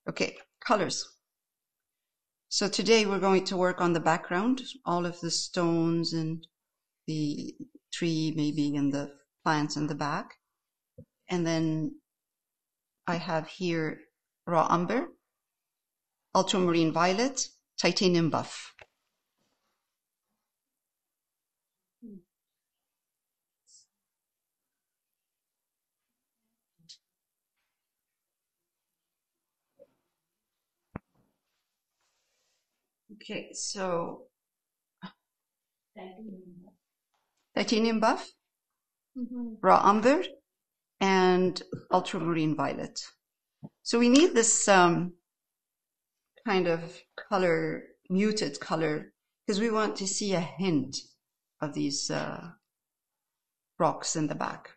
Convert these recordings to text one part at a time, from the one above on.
Okay, colors. So today we're going to work on the background, all of the stones and the tree maybe and the plants in the back. And then I have here raw umber, ultramarine violet, titanium buff. Okay, so titanium buff, raw umber, and ultramarine violet. So we need this kind of color, muted color, because we want to see a hint of these rocks in the back.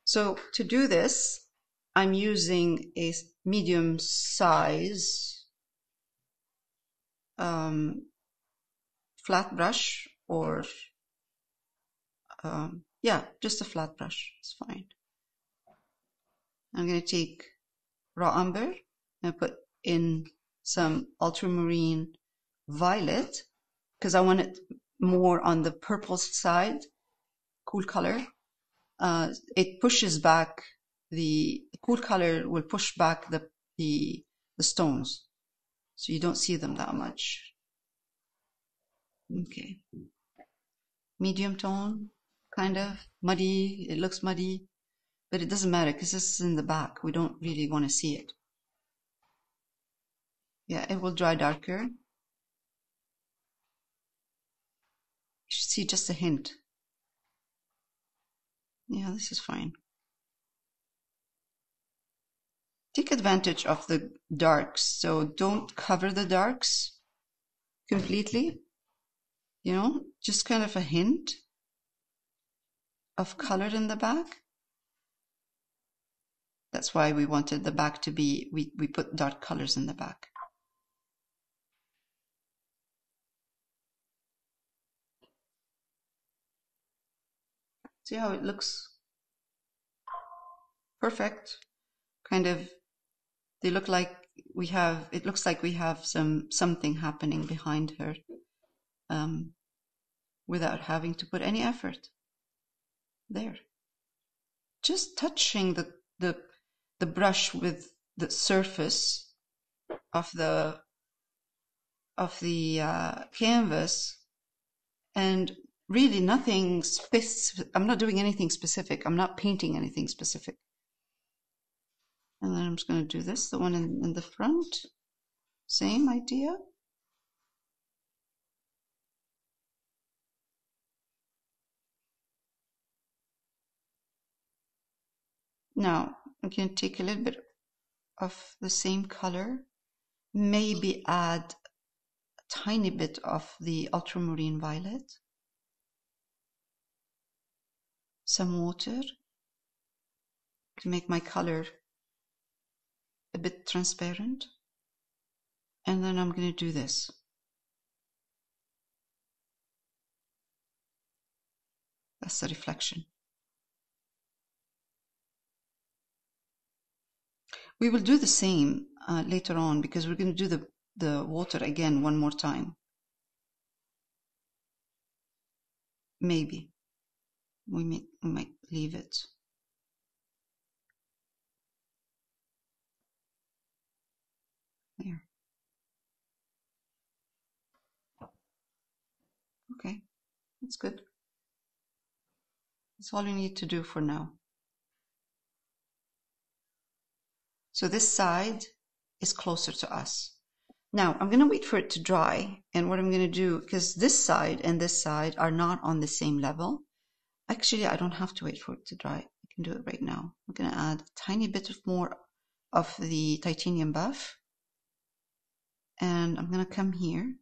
So to do this, I'm using a medium size flat brush, or yeah, just a flat brush is fine. I'm going to take raw umber and put in some ultramarine violet because I want it more on the purple side, cool color. It pushes back the cool color will push back the stones, so you don't see them that much. Okay, medium tone, kind of muddy. It looks muddy, but it doesn't matter because this is in the back. We don't really want to see it. Yeah, it will dry darker. You should see just a hint. Yeah, this is fine. Take advantage of the darks, so don't cover the darks completely. You know, just kind of a hint of color in the back. That's why we wanted the back to be, we put dark colors in the back. See how it looks? Perfect. Kind of, they look like we have, it looks like we have something happening behind her without having to put any effort. There. Just touching the brush with the surface of the canvas, and really nothing specific. I'm not doing anything specific. I'm not painting anything specific. And then I'm just going to do this, the one in the front. Same idea. Now I'm going to take a little bit of the same color, maybe add a tiny bit of the ultramarine violet, some water to make my color a bit transparent, and then I'm going to do this. That's the reflection. We will do the same later on because we're going to do the water again one more time. Maybe we might leave it. There. Okay, that's good. That's all you need to do for now. So this side is closer to us. Now I'm going to wait for it to dry, and what I'm going to do, because this side and this side are not on the same level. Actually, I don't have to wait for it to dry. I can do it right now. I'm going to add a tiny bit more of the titanium buff, and I'm going to come here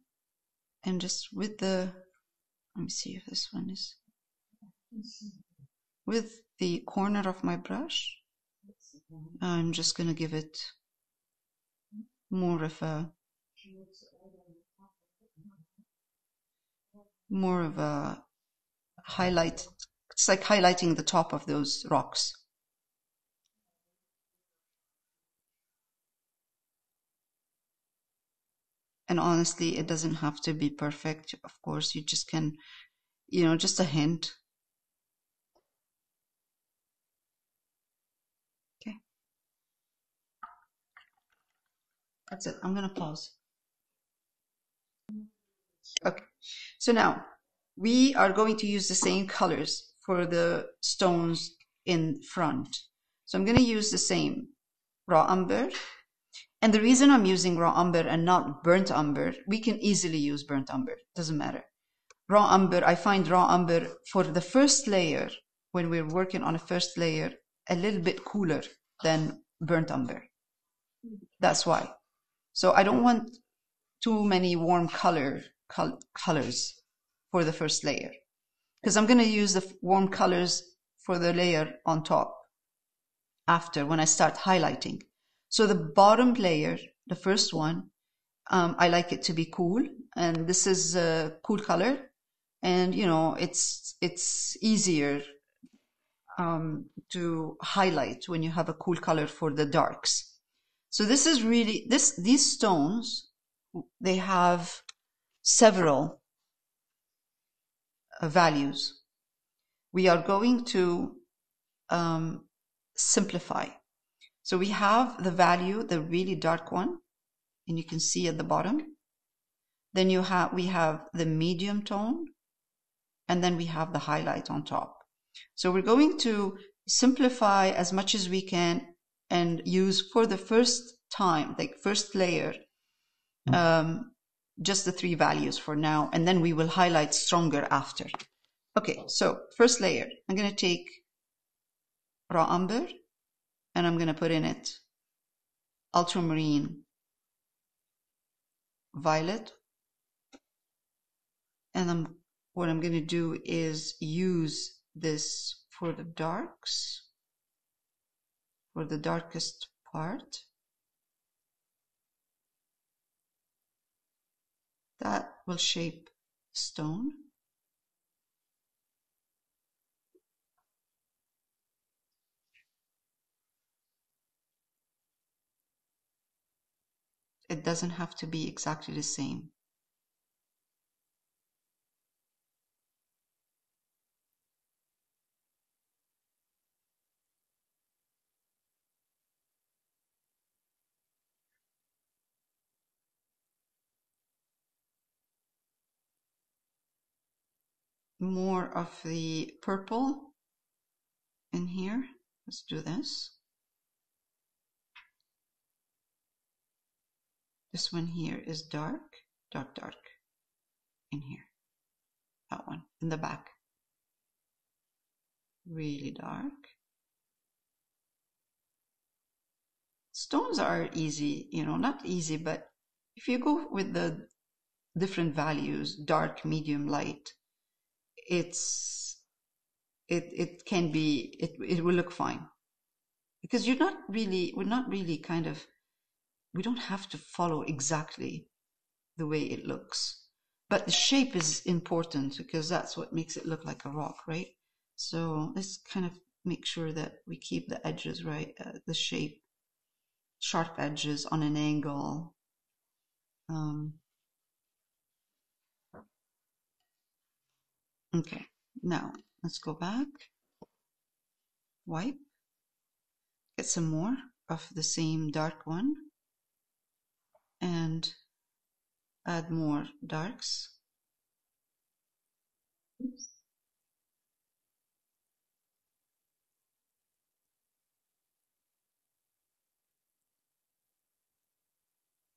and just with the, let me see if this one is, with the corner of my brush, I'm just going to give it more of a highlight. It's like highlighting the top of those rocks. And honestly, it doesn't have to be perfect. Of course, you just can, just a hint. Okay. That's it. I'm going to pause. Okay. So now we are going to use the same colors for the stones in front. So I'm going to use the same raw umber. And the reason I'm using raw umber and not burnt umber, we can easily use burnt umber. Doesn't matter. Raw umber, I find raw umber for the first layer, when we're working on a first layer, a little bit cooler than burnt umber. That's why. So I don't want too many warm colors for the first layer, because I'm going to use the warm colors for the layer on top after, when I start highlighting. So the bottom layer, the first one, I like it to be cool, and this is a cool color, and it's easier to highlight when you have a cool color for the darks. So this is really, these stones, they have several values. We are going to simplify. So we have the value, the really dark one, and you can see at the bottom. Then we have the medium tone, and then we have the highlight on top. So we're going to simplify as much as we can and use for the first time, like first layer, just the 3 values for now, and then we will highlight stronger after. Okay, so first layer, I'm going to take raw umber, and I'm going to put in it ultramarine violet, and what I'm going to do is use this for the darks, for the darkest part. That will shape stone. It doesn't have to be exactly the same. More of the purple in here. Let's do this. This one here is dark, dark, dark in here. That one in the back. Really dark. Stones are easy, not easy, but if you go with the different values, dark, medium, light, it can be, it will look fine. Because we don't have to follow exactly the way it looks. But the shape is important, because that's what makes it look like a rock, right? So let's kind of make sure that we keep the edges right, the shape, sharp edges on an angle. Okay, now let's go back, wipe, get some more of the same dark one, and add more darks. Oops.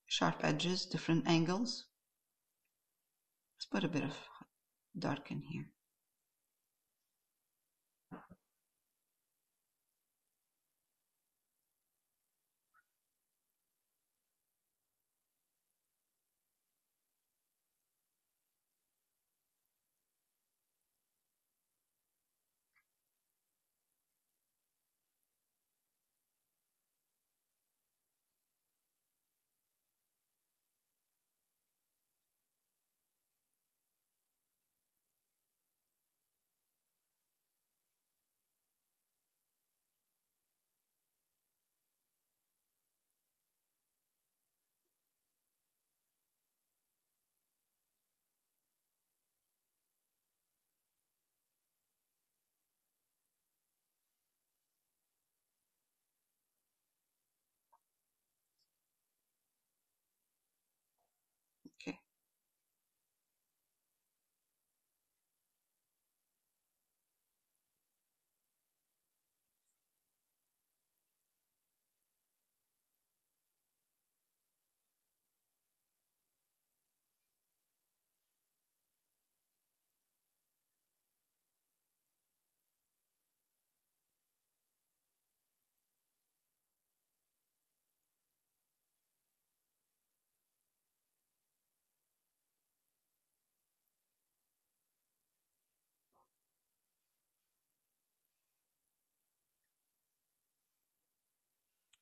Sharp edges, different angles. Let's put a bit of dark in here.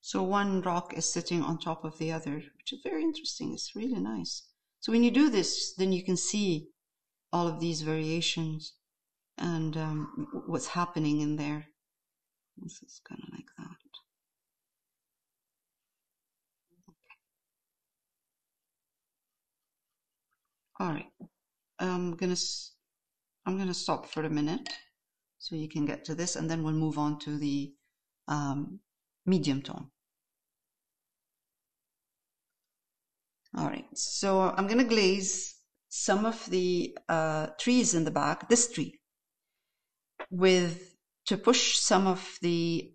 So one rock is sitting on top of the other, which is very interesting. It's really nice. So when you do this, then you can see all of these variations and what's happening in there. This is kind of like that. All right. I'm gonna stop for a minute so you can get to this, and then we'll move on to the medium tone. All right. So I'm gonna glaze some of the trees in the back. This tree to push some of the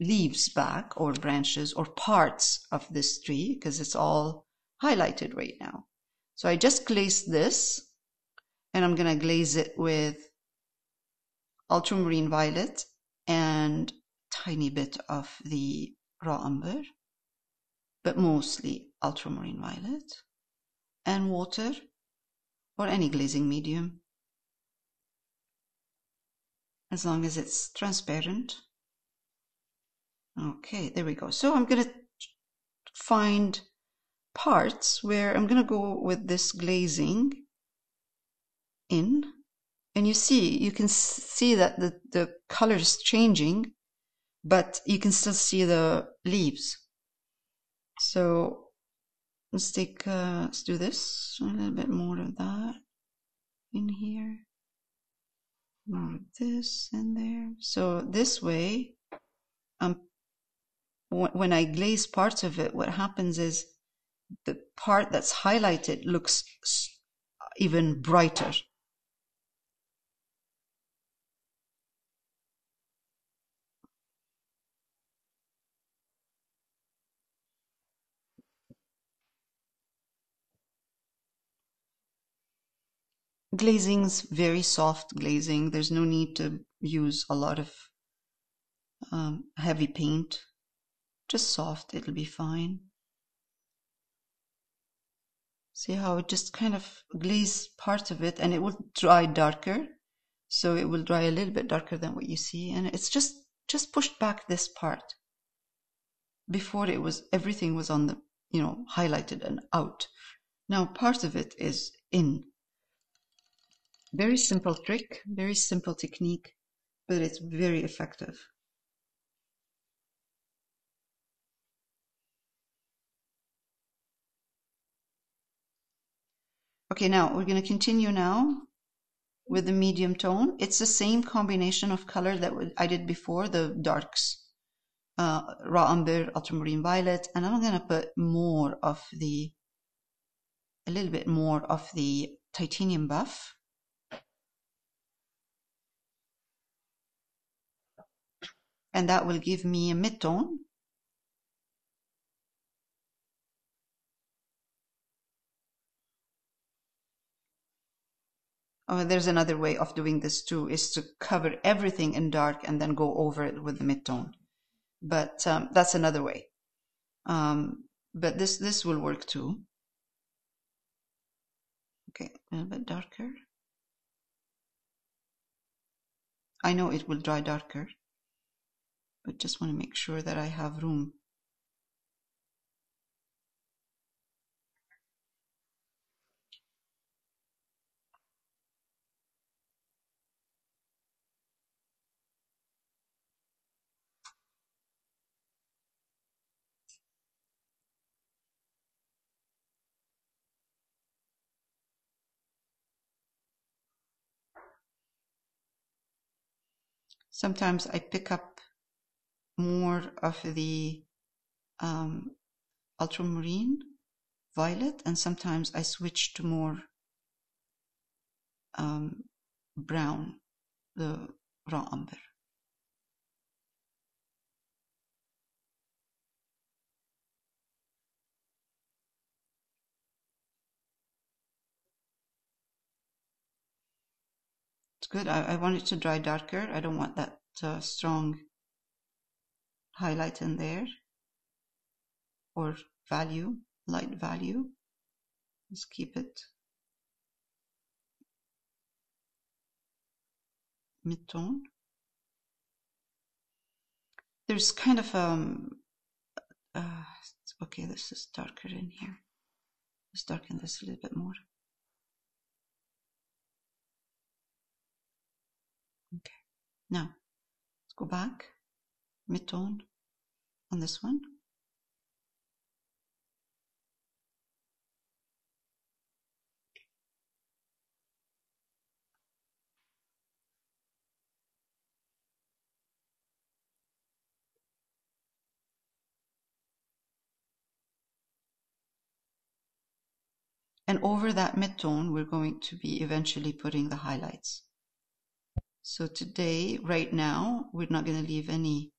leaves back or branches or parts of this tree because it's all highlighted right now. So I just glazed this and I'm going to glaze it with ultramarine violet and tiny bit of the raw umber, but mostly ultramarine violet and water or any glazing medium as long as it's transparent. Okay, there we go. So I'm going to find parts where I'm going to go with this glazing in, and you can see that the color is changing, but you can still see the leaves. So let's do this, a little bit more of that in here, more of this in there. So this way, when I glaze parts of it, what happens is the part that's highlighted looks even brighter. Glazing's very soft glazing. There's no need to use a lot of heavy paint. Just soft, it'll be fine. See how it just kind of glaze part of it and it will dry darker. So it will dry a little bit darker than what you see. And it's just pushed back this part. Before everything was on the, highlighted and out. Now part of it is in. Very simple trick, very simple technique, but it's very effective. Okay, now we're going to continue now with the medium tone. It's the same combination of color that I did before, the darks, raw umber, ultramarine violet, and I'm going to put a little bit more of the titanium buff. And that will give me a mid-tone. Oh, there's another way of doing this too, is to cover everything in dark and then go over it with the mid-tone. But that's another way. But this will work too. Okay, a little bit darker. I know it will dry darker, but just want to make sure that I have room. Sometimes I pick up more of the ultramarine violet, and sometimes I switch to more brown, the raw umber. It's good. I want it to dry darker. I don't want that strong highlight in there or light value. Let's keep it mid-tone. there's kind of okay, this is darker in here. Let's darken this a little bit more. Okay, now let's go back, mid-tone on this one. And over that mid-tone, we're going to be eventually putting the highlights. So today, right now, we're not going to leave any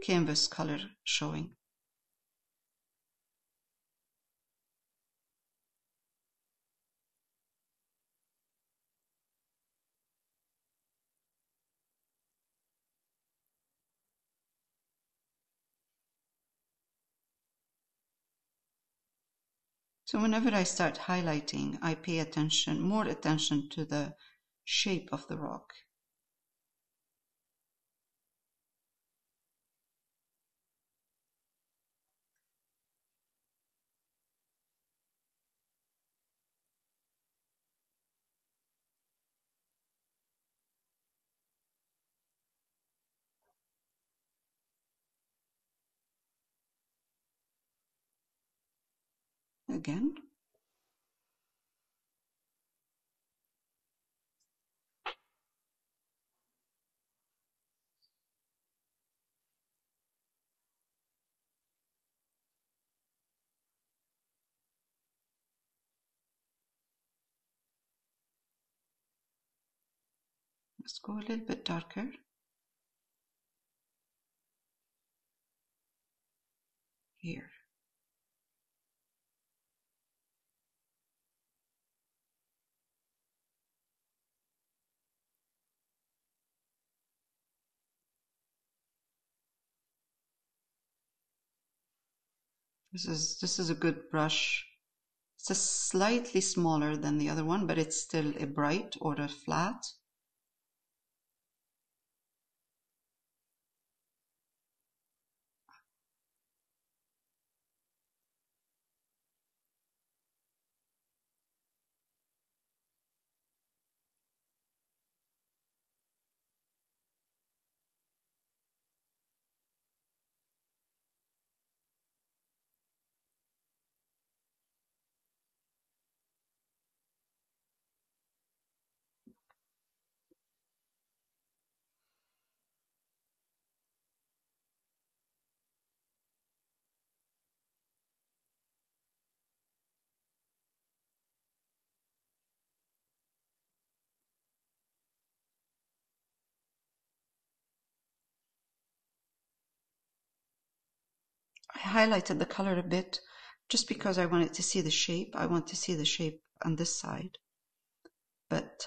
canvas color showing. So whenever I start highlighting, I pay attention, more attention to the shape of the rock. Again. Let's go a little bit darker. Here. This is a good brush. It's a slightly smaller than the other one, but it's still a bright or a flat. I highlighted the color a bit just because I wanted to see the shape. I want to see the shape on this side. But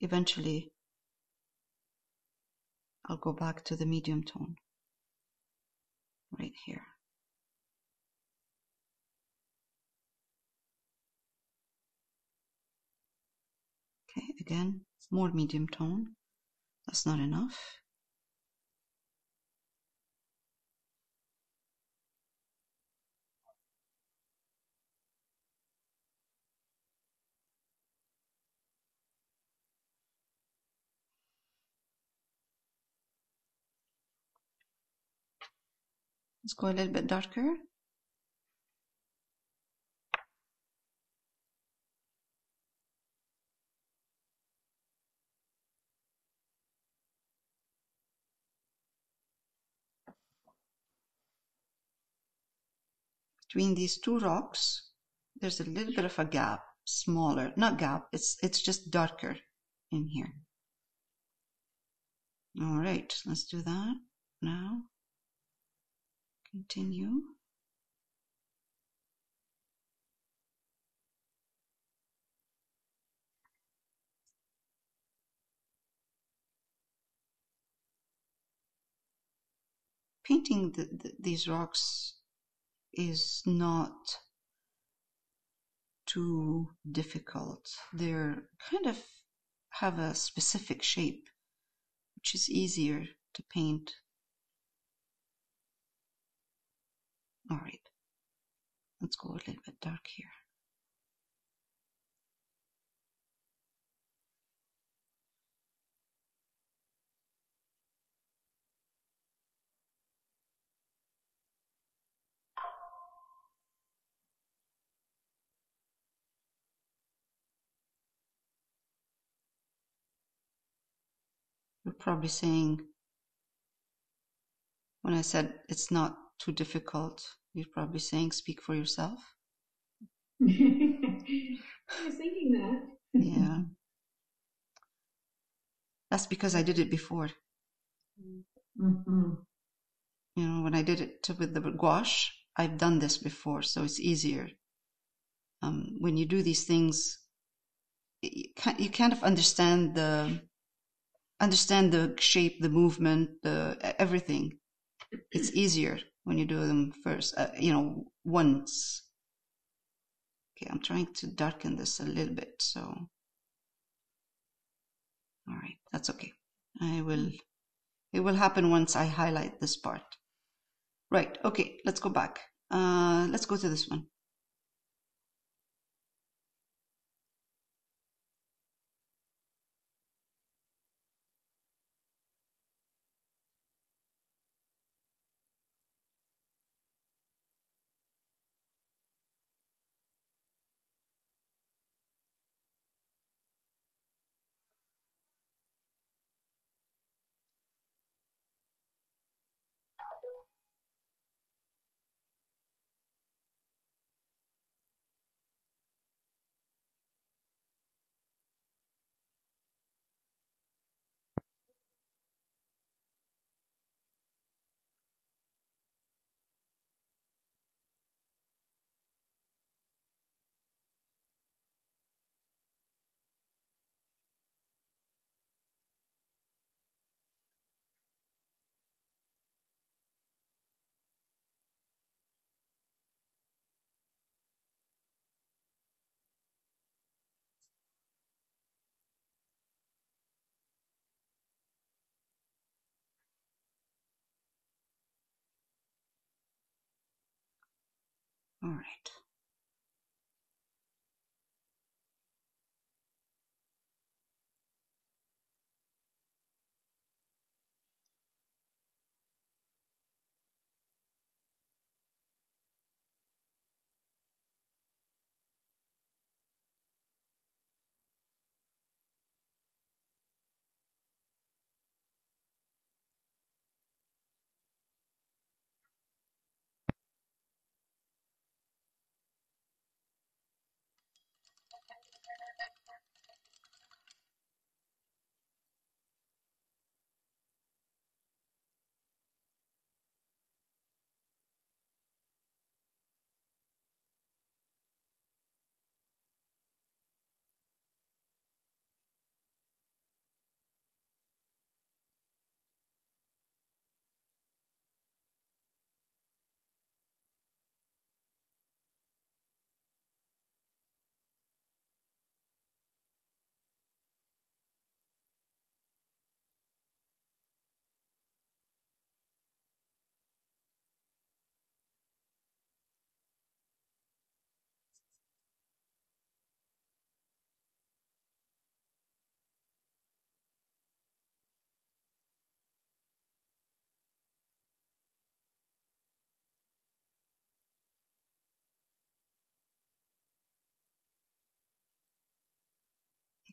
eventually I'll go back to the medium tone right here. Okay, again, more medium tone. That's not enough. Let's go a little bit darker. Between these two rocks, there's a little bit of a gap, smaller, not gap, it's just darker in here. All right, let's do that now. Continue. Painting these rocks is not too difficult. They're kind of have a specific shape, which is easier to paint. All right, let's go a little bit dark here. You're probably saying, when I said it's not too difficult, you're probably saying, speak for yourself. I was thinking that. Yeah. That's because I did it before. Mm-hmm. You know, when I did it with the gouache, I've done this before, so it's easier. When you do these things, you kind of understand the shape, the movement, everything. It's easier when you do them first, once. Okay, I'm trying to darken this a little bit, so. All right, that's okay. It will happen once I highlight this part. Right, okay, let's go back. Let's go to this one. All right.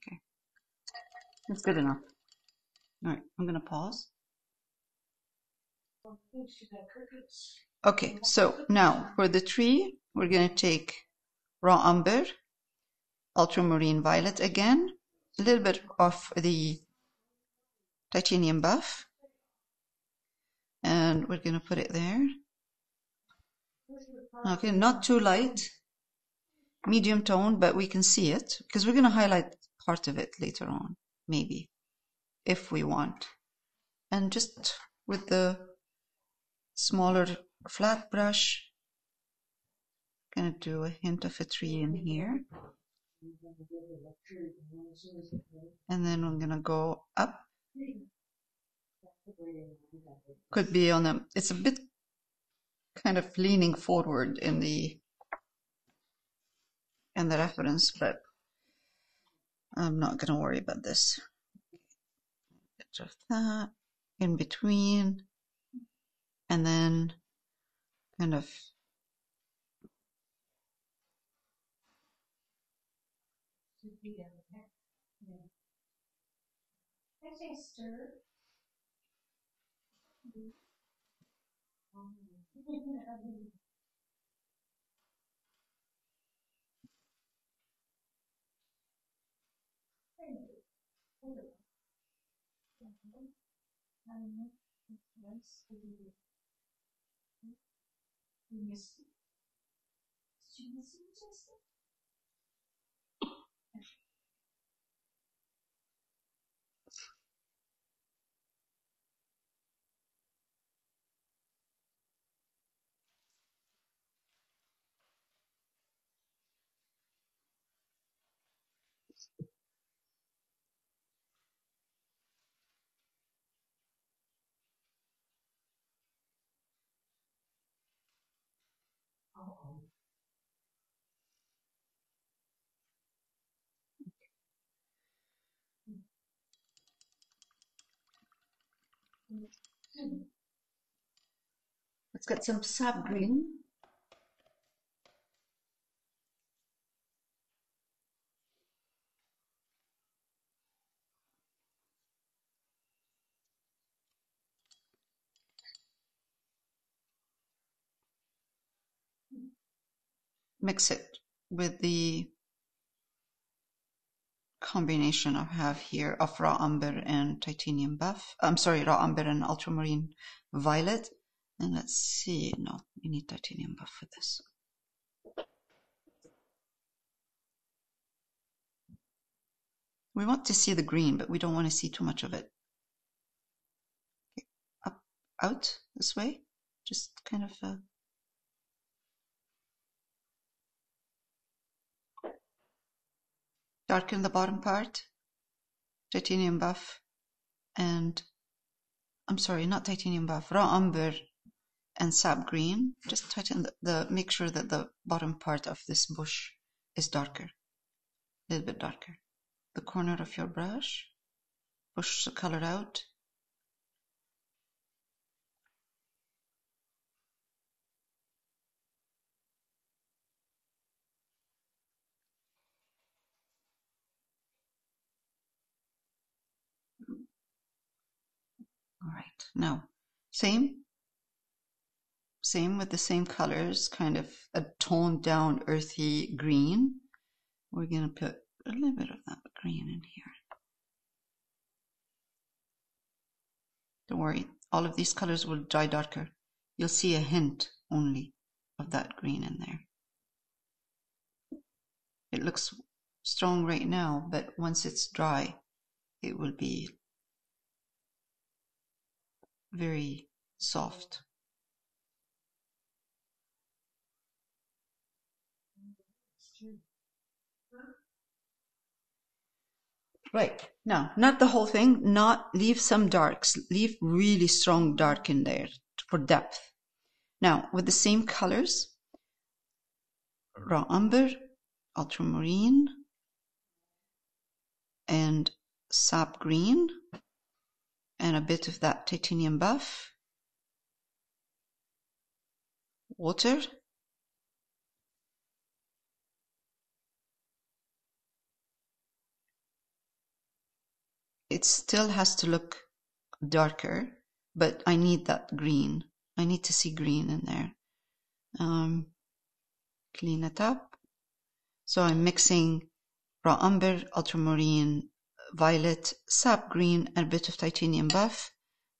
Okay, that's good enough. All right, I'm gonna pause. Okay, so now for the tree, we're gonna take raw umber, ultramarine violet again, a little bit of the titanium buff, and we're gonna put it there. Okay, not too light, medium tone, but we can see it because we're gonna highlight part of it later on, maybe, if we want. And just with the smaller flat brush, gonna do a hint of a tree in here. And then I'm gonna go up. Could be on a, it's a bit kind of leaning forward in the reference, but I'm not gonna worry about this. Bit of that in between, and then kind of let's get some sap green. Mix it with the combination I have here of raw umber and titanium buff. I'm sorry, raw umber and ultramarine violet. And let's see, no, we need titanium buff for this. We want to see the green, but we don't want to see too much of it. Okay. Up, out, this way. Just kind of darken the bottom part. Titanium buff and, I'm sorry, not titanium buff, raw umber and sap green. Just tighten make sure that the bottom part of this bush is darker, a little bit darker. The corner of your brush, push the color out. All right, now same with the same colors, kind of a toned down earthy green. We're going to put a little bit of that green in here. Don't worry, all of these colors will dry darker. You'll see a hint only of that green in there. It looks strong right now, but once it's dry, it will be very soft. Right, now, not the whole thing, not leave some darks, leave really strong dark in there for depth. Now, with the same colors, raw umber, ultramarine, and sap green, and a bit of that titanium buff, water, it still has to look darker, but I need that green. I need to see green in there. Clean it up. So I'm mixing raw umber, ultramarine, violet, sap green, and a bit of titanium buff.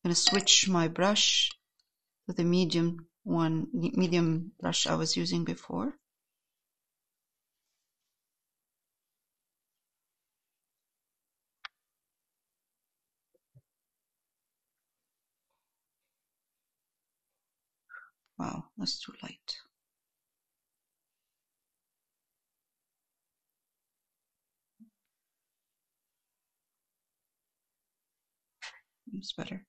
I'm going to switch my brush to the medium brush I was using before. Wow, that's too light. It's better.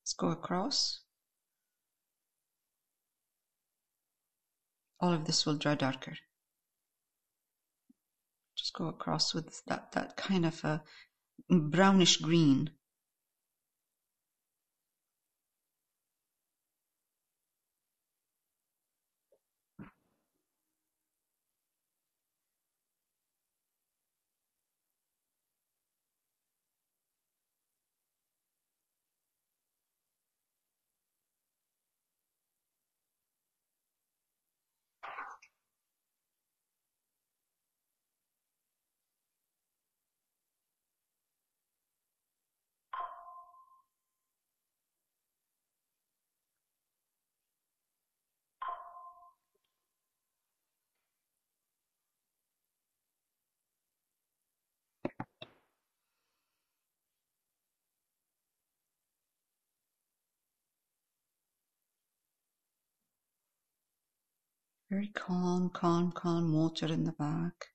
Let's go across. All of this will dry darker. Just go across with that kind of a brownish green. Very calm, calm, calm water in the back.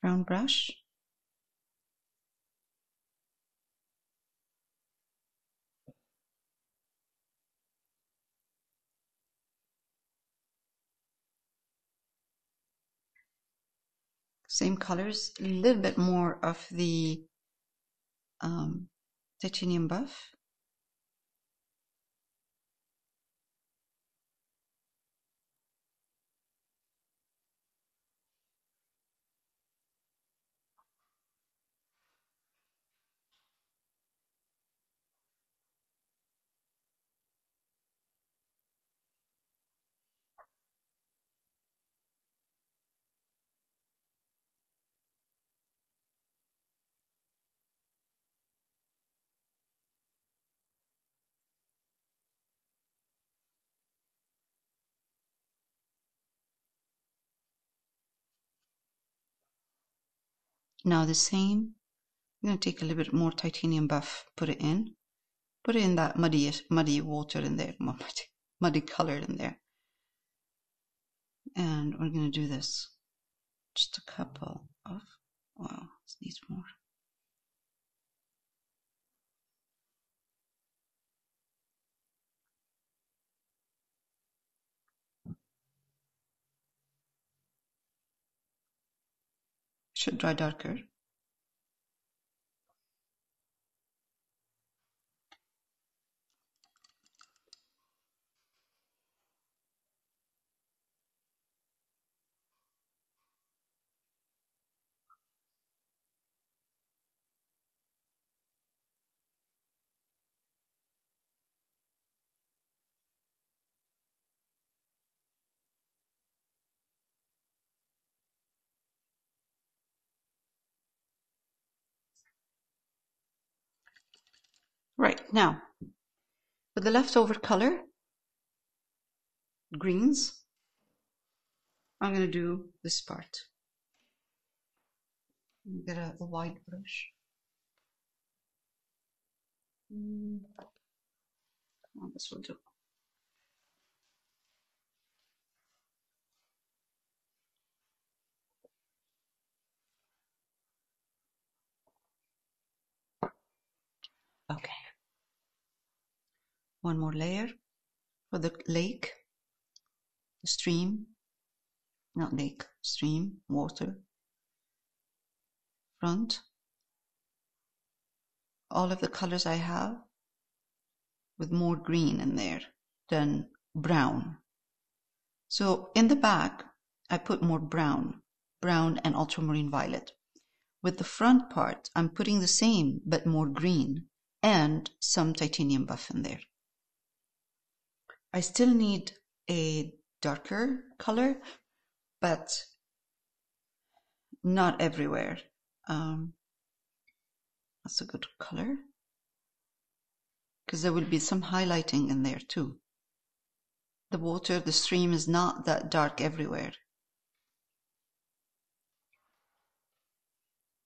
Round brush. Same colors, a little bit more of the titanium buff. Now the same, I'm going to take a little bit more titanium buff, put it in that muddy water in there, muddy color in there. And we're going to do this. Just a couple of, wow, this needs more. Should dry darker. Right, now, with the leftover color, greens, I'm going to do this part. Get a wide brush. Well, this will do. Okay. One more layer for the lake, the stream, not lake, stream, water, front. All of the colors I have with more green in there than brown. So in the back, I put more brown and ultramarine violet. With the front part, I'm putting the same, but more green and some titanium buff in there. I still need a darker color, but not everywhere. That's a good color, because there will be some highlighting in there too. The water, the stream is not that dark everywhere.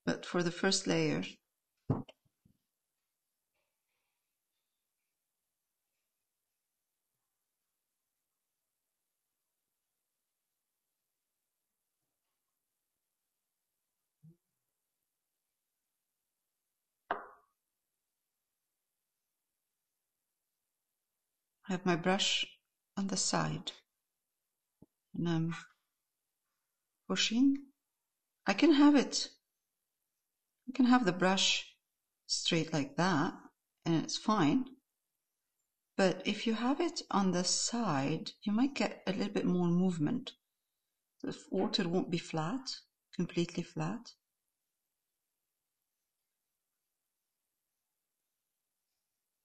But for the first layer, I have my brush on the side and I'm pushing. I can have the brush straight like that and it's fine. But if you have it on the side, you might get a little bit more movement. The water won't be flat, completely flat.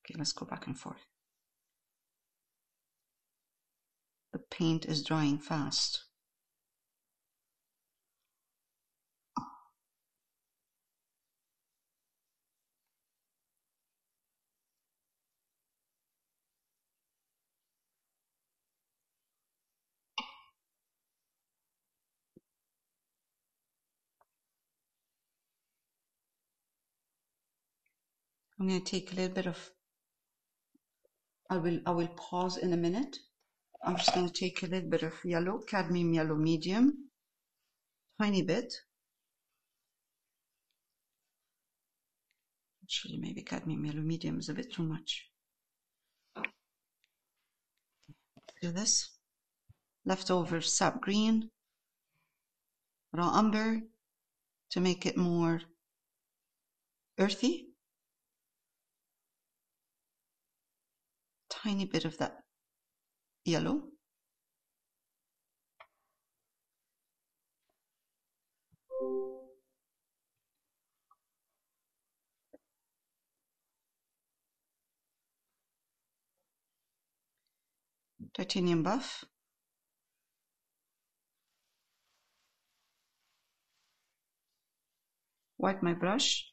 Okay, let's go back and forth. The paint is drying fast. I'm going to take a little bit of, I will pause in a minute. I'm just going to take a little bit of yellow, cadmium yellow medium, tiny bit. Actually, maybe cadmium yellow medium is a bit too much. Do this. Leftover sap green, raw umber to make it more earthy. Tiny bit of that yellow. Titanium buff. Wipe my brush.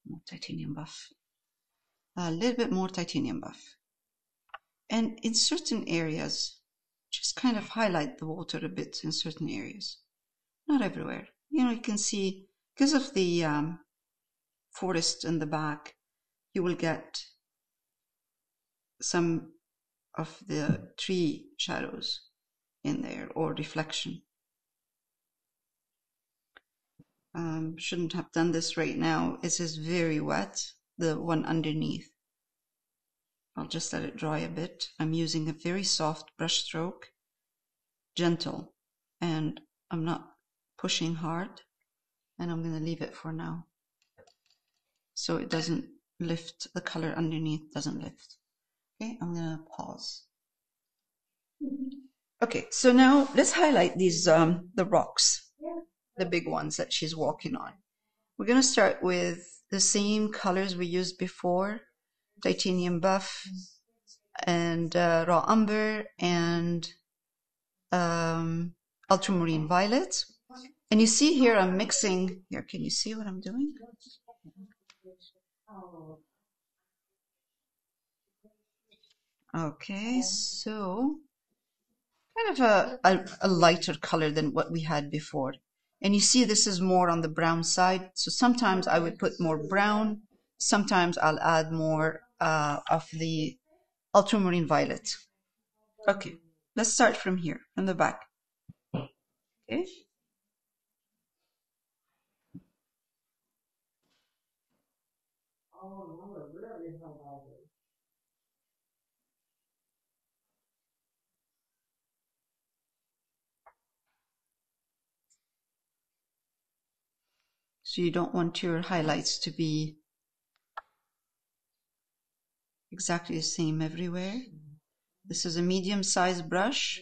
More titanium buff. A little bit more titanium buff. And in certain areas, just kind of highlight the water a bit in certain areas. Not everywhere. You know, you can see, because of the forest in the back, you will get some of the tree shadows in there or reflection. Shouldn't have done this right now. It is very wet, the one underneath. I'll just let it dry a bit. I'm using a very soft brush stroke, gentle, and I'm not pushing hard, and I'm going to leave it for now. So it doesn't lift, the color underneath doesn't lift. Okay, I'm going to pause. Okay, so now let's highlight these, the rocks, the big ones that she's walking on. We're going to start with the same colors we used before, titanium buff and raw umber and ultramarine violet. And you see here I'm mixing, here, can you see what I'm doing? Okay, so kind of a lighter color than what we had before. And you see this is more on the brown side. So sometimes I would put more brown. Sometimes I'll add more of the ultramarine violet. Okay, let's start from here, from the back. Okay. So you don't want your highlights to be exactly the same everywhere. This is a medium-sized brush.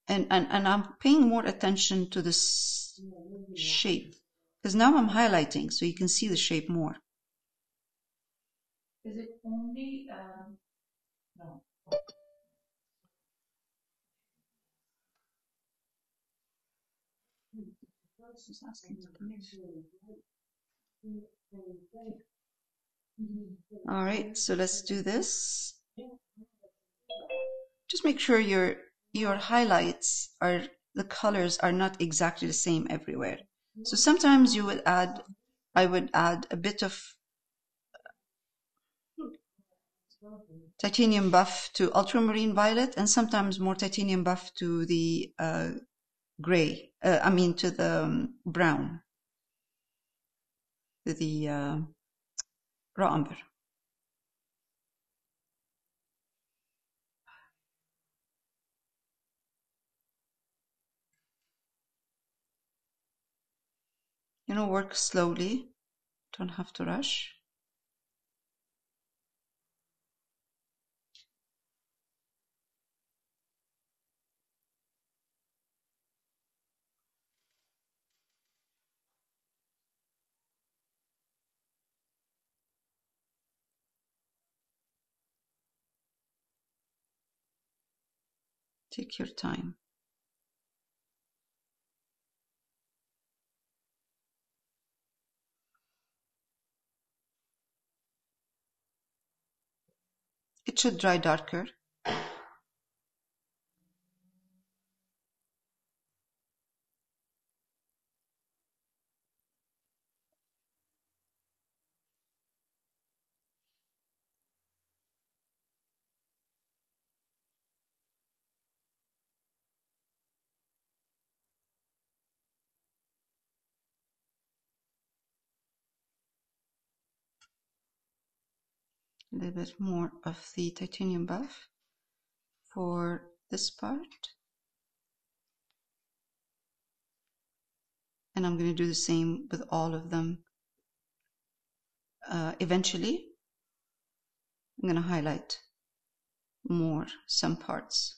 And I'm paying more attention to this shape. Because now I'm highlighting, so you can see the shape more. Is it only, no. All right, so let's do this. just make sure your highlights are, the colors are not exactly the same everywhere. So sometimes I would add a bit of titanium buff to ultramarine violet, and sometimes more titanium buff to the gray, to the brown, to the raw umber. Work slowly, don't have to rush. Take your time. It should dry darker. A little bit more of the titanium buff for this part. And I'm going to do the same with all of them. Eventually, I'm going to highlight more some parts.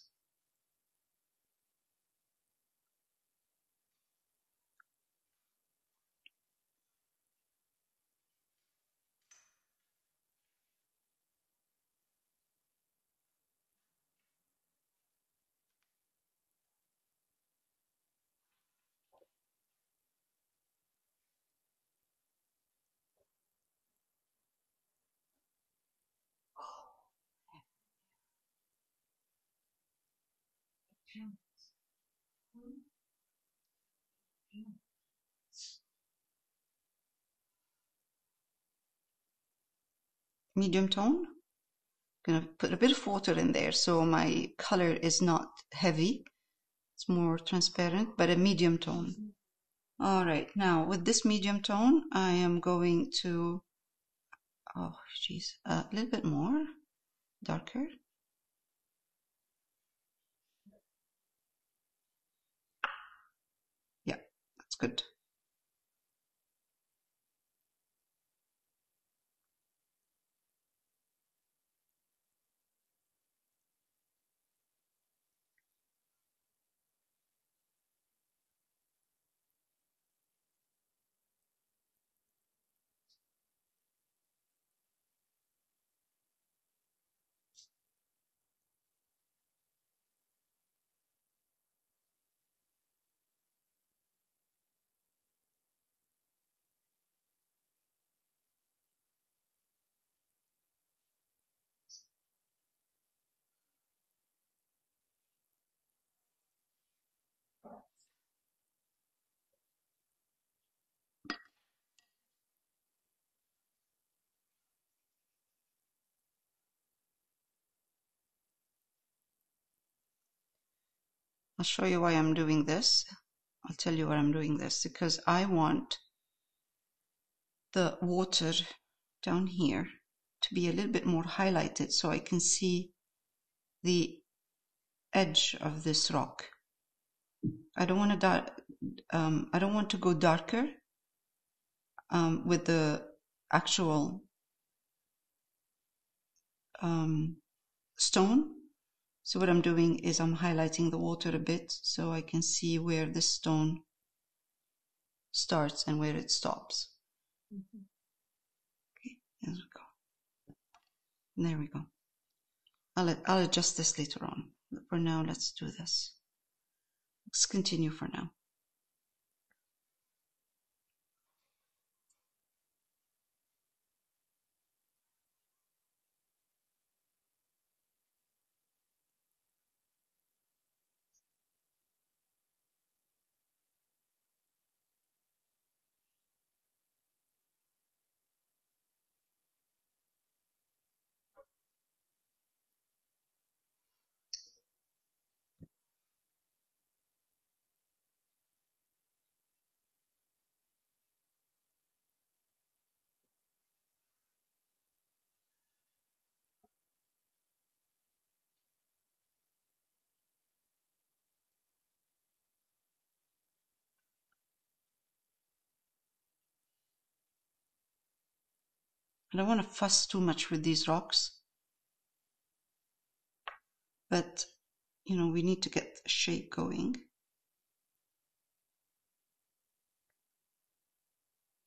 Medium tone. I'm going to put a bit of water in there so my color is not heavy. It's more transparent, but a medium tone. All right, now with this medium tone, I am going to, a little bit more darker. Yeah, that's good. I'll show you why I'm doing this. I'll tell you why I'm doing this, because I want the water down here to be a little bit more highlighted so I can see the edge of this rock. I don't want to go darker with the actual stone. So what I'm doing is I'm highlighting the water a bit so I can see where this stone starts and where it stops. Okay, there we go. There we go. I'll adjust this later on. But for now, let's do this. Let's continue for now. I don't want to fuss too much with these rocks, but you know, we need to get the shape going.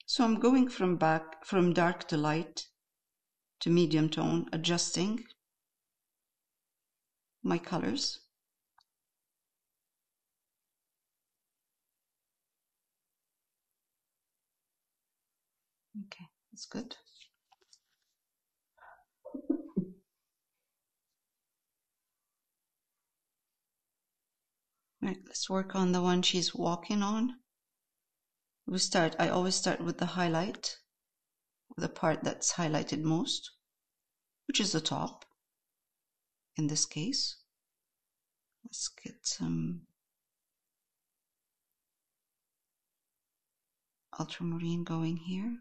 So I'm going from dark to light to medium tone, adjusting my colors. Okay, that's good. Right, let's work on the one she's walking on. I always start with the highlight, the part that's highlighted most, which is the top in this case. Let's get some ultramarine going here.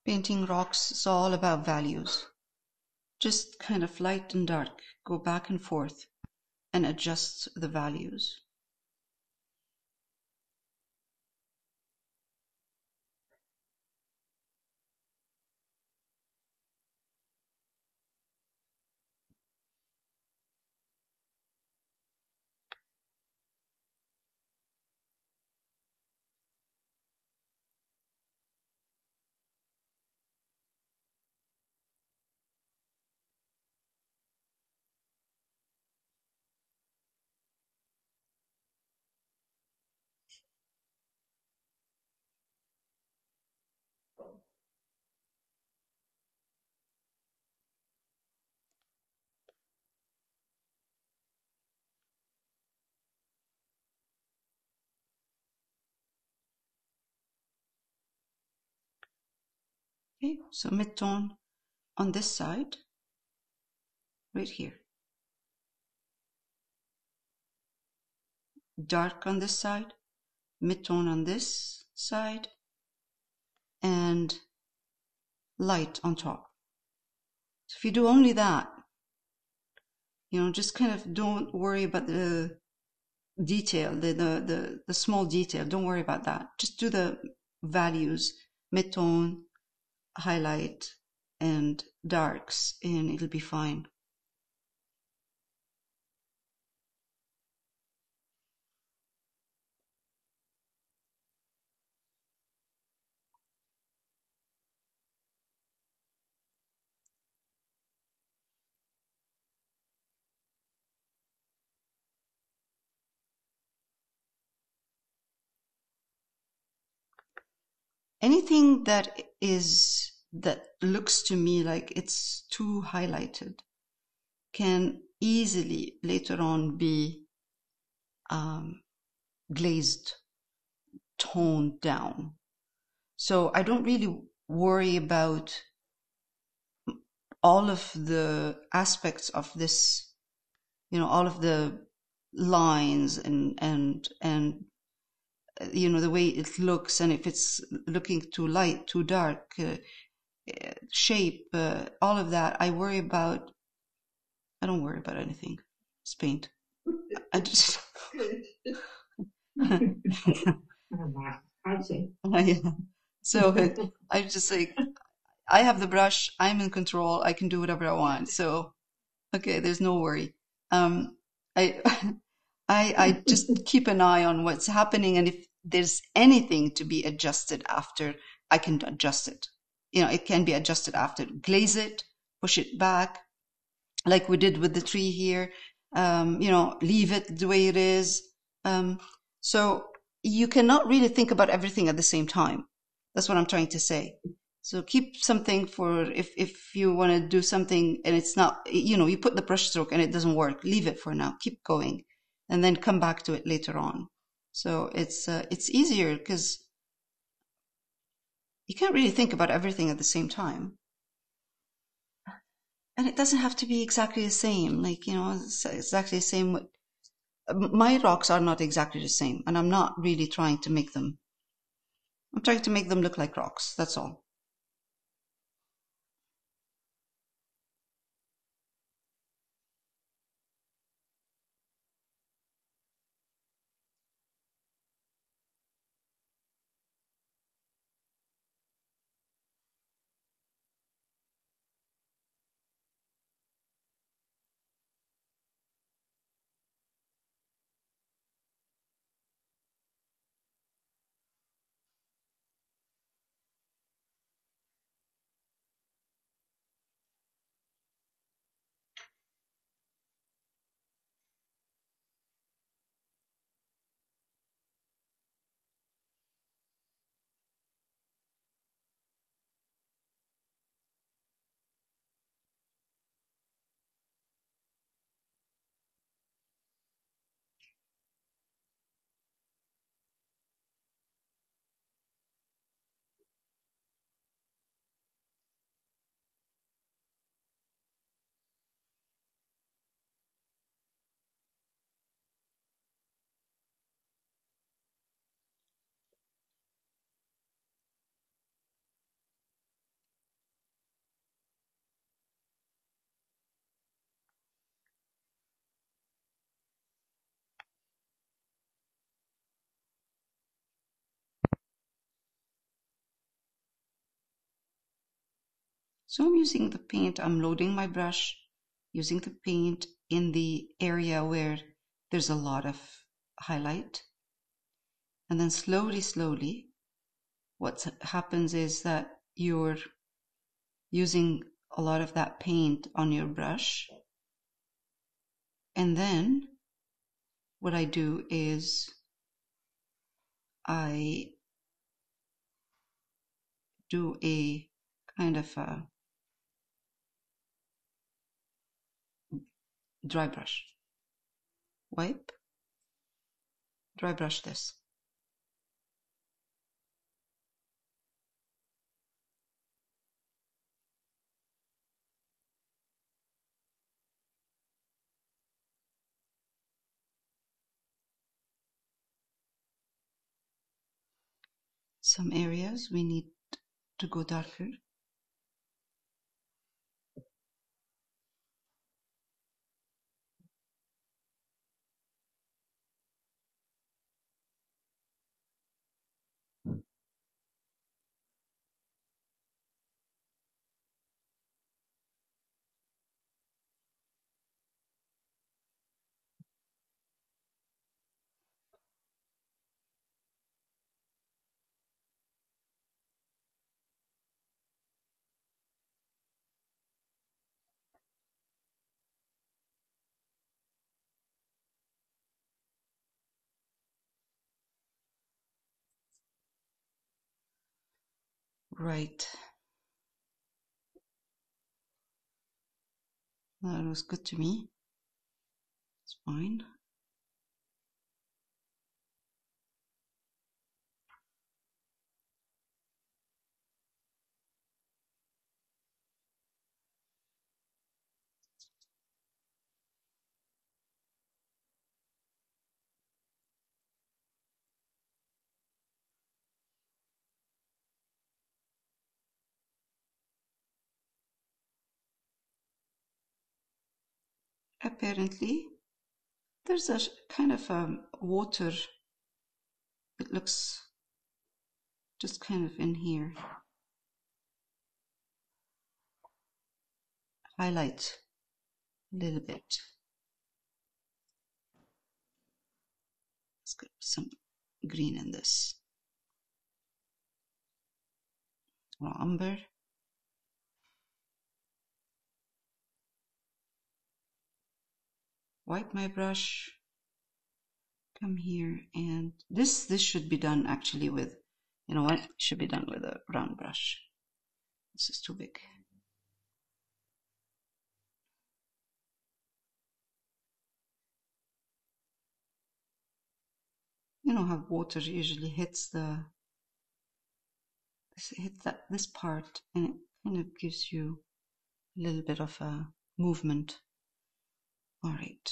Painting rocks is all about values. Just kind of light and dark, go back and forth and adjust the values. Okay, so mid-tone on this side, right here. Dark on this side, mid-tone on this side, and light on top. So if you do only that, you know, just kind of don't worry about the detail, the small detail. Don't worry about that. Just do the values, mid-tone, highlight, and darks, and it'll be fine. Anything that looks to me like it's too highlighted can easily later on be glazed, toned down. So I don't really worry about all of the aspects of this, you know, all of the lines and you know, the way it looks, and if it's looking too light, too dark, shape, all of that. I don't worry about anything. It's paint. I just I'd say. so I just like, I have the brush, I'm in control, I can do whatever I want. So okay, there's no worry. I just keep an eye on what's happening, and if there's anything to be adjusted after, I can adjust it. You know, it can be adjusted after. Glaze it, push it back, like we did with the tree here. You know, leave it the way it is. So you cannot really think about everything at the same time. That's what I'm trying to say. So keep something for if you want to do something and it's not, you know, you put the brush stroke and it doesn't work, leave it for now, keep going, and then come back to it later on. So it's easier because you can't really think about everything at the same time. And it doesn't have to be exactly the same, like, you know, it's exactly the same My rocks are not exactly the same, and I'm not really trying to make them. I'm trying to make them look like rocks, that's all. So I'm using the paint, I'm loading my brush, using the paint in the area where there's a lot of highlight. And then slowly, what happens is that you're using a lot of that paint on your brush. And then what I do is I do a kind of a dry brush. Wipe, dry brush this. Some areas we need to go darker. Right. That was good to me. It's fine. Apparently, there's a kind of water. It looks just kind of in here. Highlight a little bit. Let's get some green in this. Or umber. Wipe my brush. Come here, and this should be done actually with, you know what? It should be done with a round brush. This is too big. You know how water usually hits this part, and it kind of gives you a little bit of a movement. All right.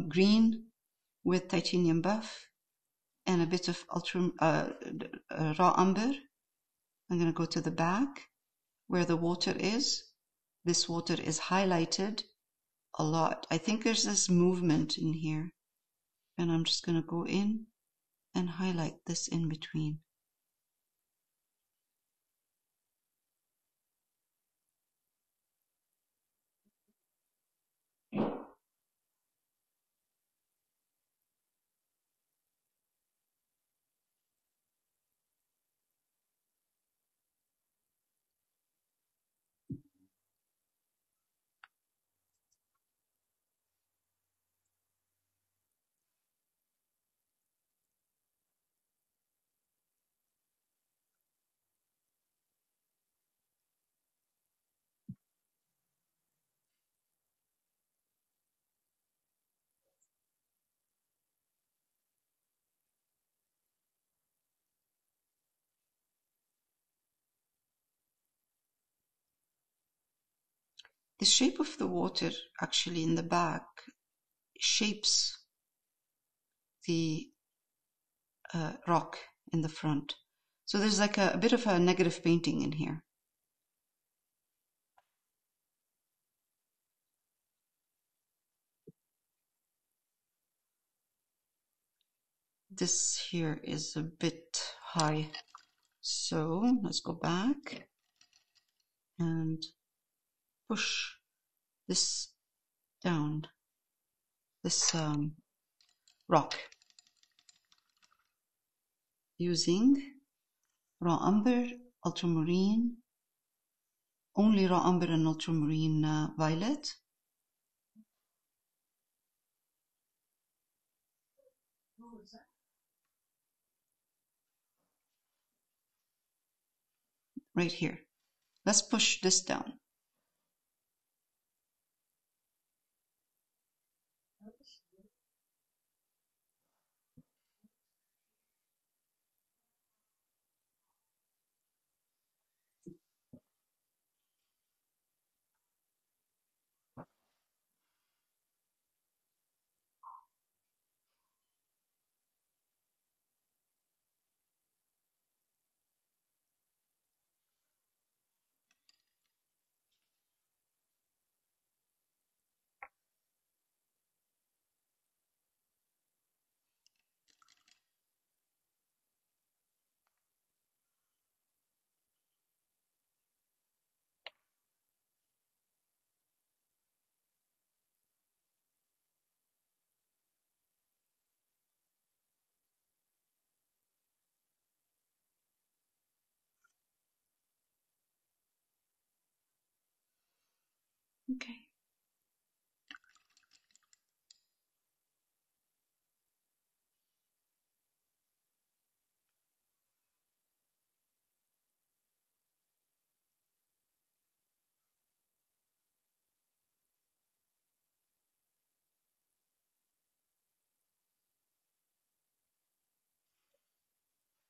green with titanium buff and a bit of raw umber. I'm going to go to the back where the water is. This water is highlighted a lot. I think there's this movement in here, and I'm just going to go in and highlight this in between. The shape of the water actually in the back shapes the rock in the front. So there's like a bit of a negative painting in here. This here is a bit high. So let's go back and push this down, this rock, using raw umber, ultramarine, only raw umber and ultramarine violet. What was that? Right here. Let's push this down. Okay.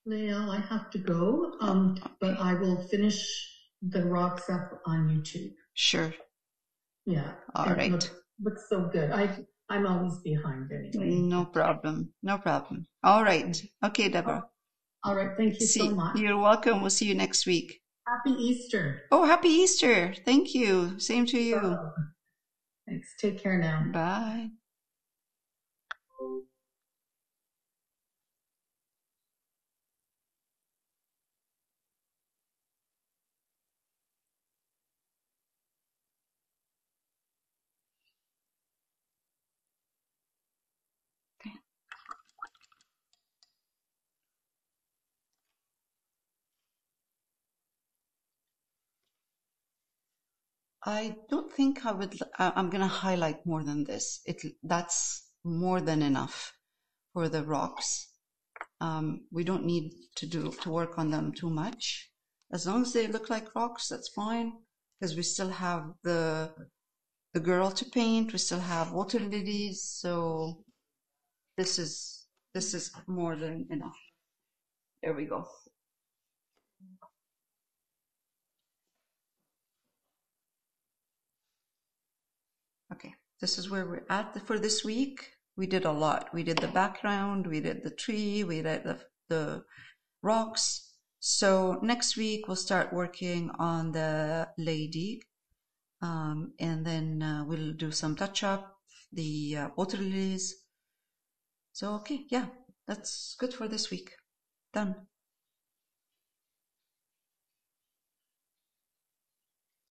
Lael, I have to go, but I will finish the rocks up on YouTube. Sure. Yeah. All it right. looks so good. I'm always behind anyway. No problem. No problem. All right. Okay, Deborah. All right. Thank you so much. You're welcome. We'll see you next week. Happy Easter. Oh, happy Easter. Thank you. Same to you. Thanks. Take care now. Bye. I don't think I would. I'm going to highlight more than this. That's more than enough for the rocks. We don't need to work on them too much. As long as they look like rocks, that's fine. Because we still have the girl to paint. We still have water lilies. So this is more than enough. There we go. this is where we're at for this week. We did a lot. We did the background, we did the tree, we did the rocks. So next week we'll start working on the lady, and then we'll do some touch up, the water lilies. So okay, yeah, that's good for this week. Done.